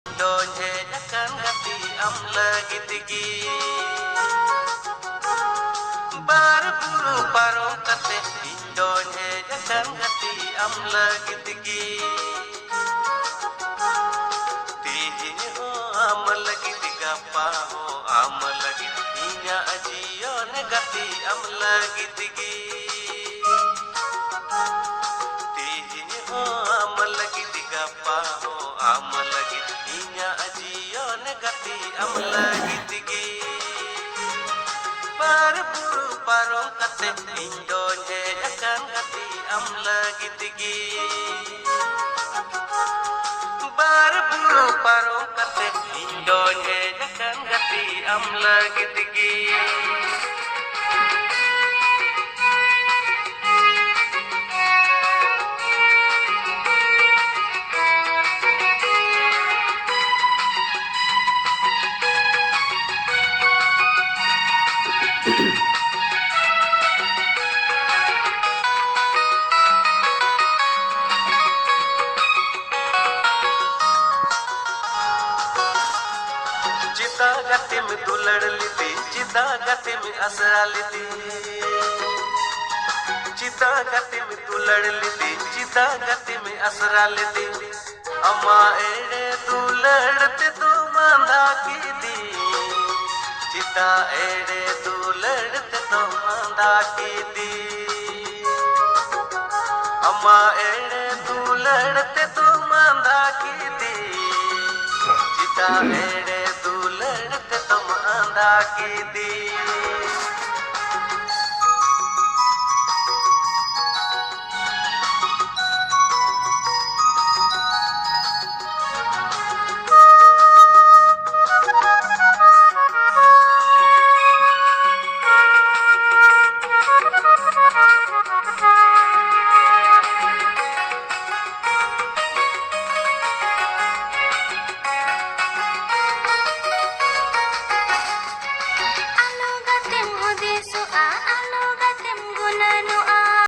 Donye akan gati am lagitigi bar buru parong kate Donye akan gati am lagitigi tihin ho am lagitiga pa ho am lagitinya ajion gati am lagitigi tihin ho am lagitiga pa ho am lagitinya ajion gati am lagitigi bar buru parong kate Donye akan gati am lagitigi bar buru parong kate Donye akan gati am lagitigi चिता गति में दुलड़ लीती चिता गति में असरा लीती चिता गति में दुलड़ लीती चिता गति में असरा लीती अम्मा एड़े दुलड़ते तो मांदा की दी चिता एड़े दुलड़ते तो मांदा की दी अम्मा एड़े दुलड़ते तो मांदा की दी चिता एड़े दुलड़ते तो मांदा की दी